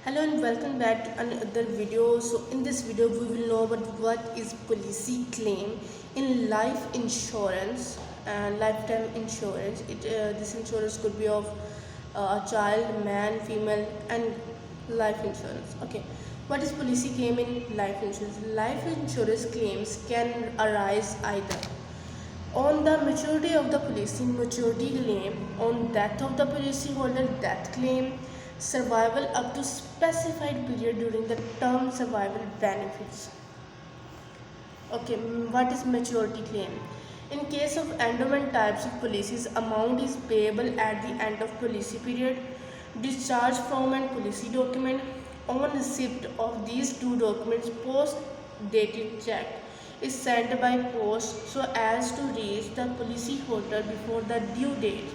Hello and welcome back to another video. So in this video we will know about what is policy claim in life insurance and lifetime insurance. This insurance could be of a child, man, female, and life insurance. Okay, what is policy claim in life insurance? Life insurance claims can arise either on the maturity of the policy maturity claim, on death of the policyholder death claim, survival up to specified period during the term survival benefits. Okay, what is maturity claim? In case of endowment types of policies, amount is payable at the end of policy period. Discharge from and policy document. On receipt of these two documents, post dated check is sent by post so as to reach the policyholder before the due date.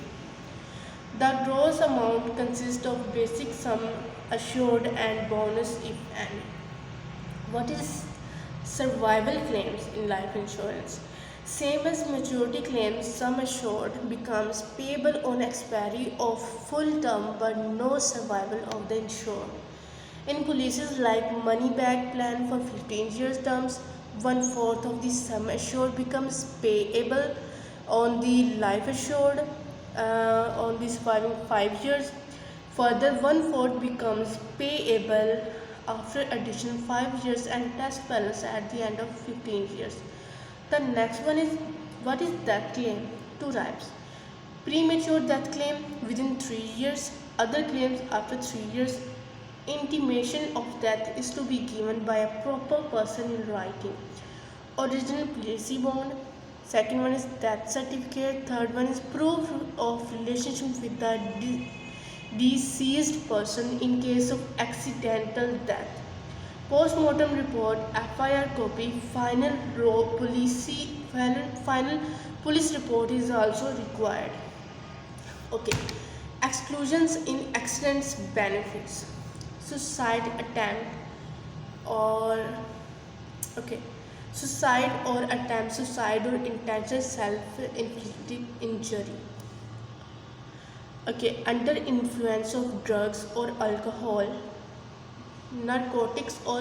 The gross amount consists of basic sum assured and bonus if any. What is survival claims in life insurance? Same as maturity claims, sum assured becomes payable on expiry of full term but no survival of the insured. In policies like money back plan for 15 years terms, 1/4 of the sum assured becomes payable on the life assured on the surviving 5 years. Further, 1/4 becomes payable after additional 5 years and test balance at the end of 15 years. The next one is, what is death claim? Two types. Premature death claim within 3 years, other claims after 3 years. Intimation of death is to be given by a proper person in writing. Original policy bond. Second one is death certificate. Third one is proof of relationship with the deceased person in case of accidental death. Post-mortem report, FIR copy, final police report is also required. Okay, exclusions in accidents benefits. Suicide attempt or suicide or intentional self-inflicted injury. Okay, under influence of drugs or alcohol, narcotics or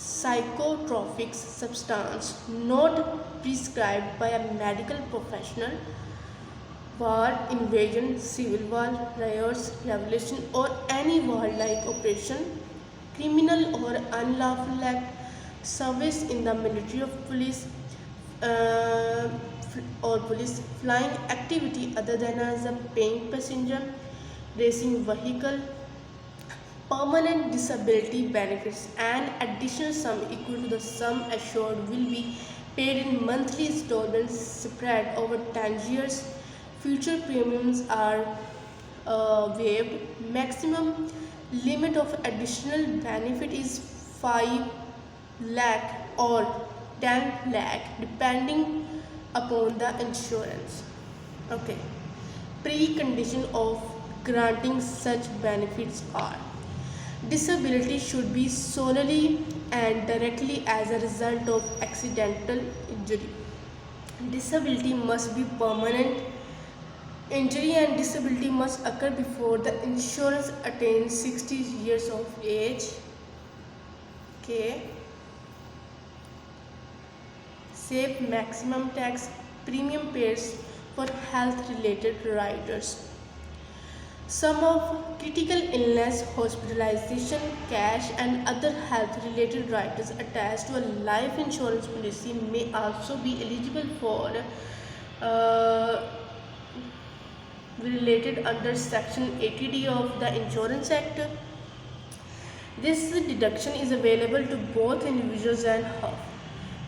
psychotropic substance not prescribed by a medical professional, war, invasion, civil war, riots, revolution, or any warlike operation, criminal or unlawful act, service in the military of police or police, flying activity other than as a paying passenger, racing vehicle, permanent disability benefits, and additional sum equal to the sum assured will be paid in monthly installments spread over 10 years. Future premiums are waived. Maximum limit of additional benefit is 5 lakh or 10 lakh depending upon the insurance. Okay, precondition of granting such benefits are: disability should be solely and directly as a result of accidental injury. Disability must be permanent. Injury and disability must occur before the insurance attains 60 years of age. Okay. Save maximum tax premium pays for health related riders. Sum of critical illness, hospitalization, cash, and other health related riders attached to a life insurance policy may also be eligible for related under section 80D of the Insurance Act. This deduction is available to both individuals and half.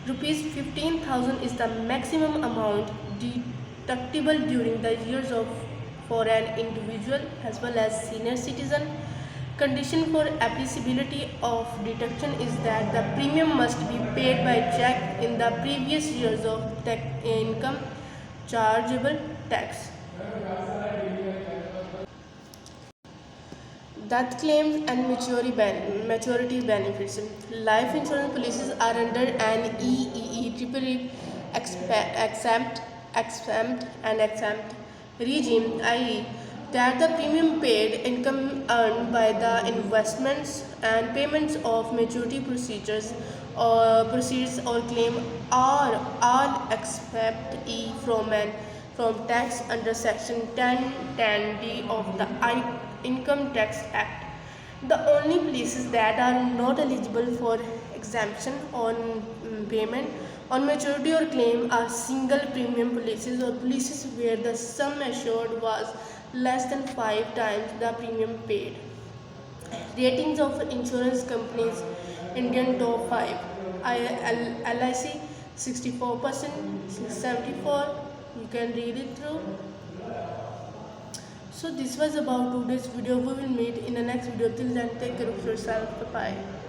Rupees 15,000 is the maximum amount deductible during the years of for an individual as well as senior citizen. Condition for applicability of deduction is that the premium must be paid by check in the previous years of income chargeable tax. Death claims and maturity benefits. Life insurance policies are under an EEE exempt regime, i.e. that the premium paid, income earned by the investments, and payments of maturity procedures or proceeds or claim are all except E from tax under section 1010D of the Income Tax Act. The only places that are not eligible for exemption on payment on maturity or claim are single premium policies or policies where the sum assured was less than 5 times the premium paid. Ratings of insurance companies: Indian top 5, LIC 64%, 74. You can read it through. So this was about today's video. We will meet in the next video. Till then, take care of yourself. Bye bye.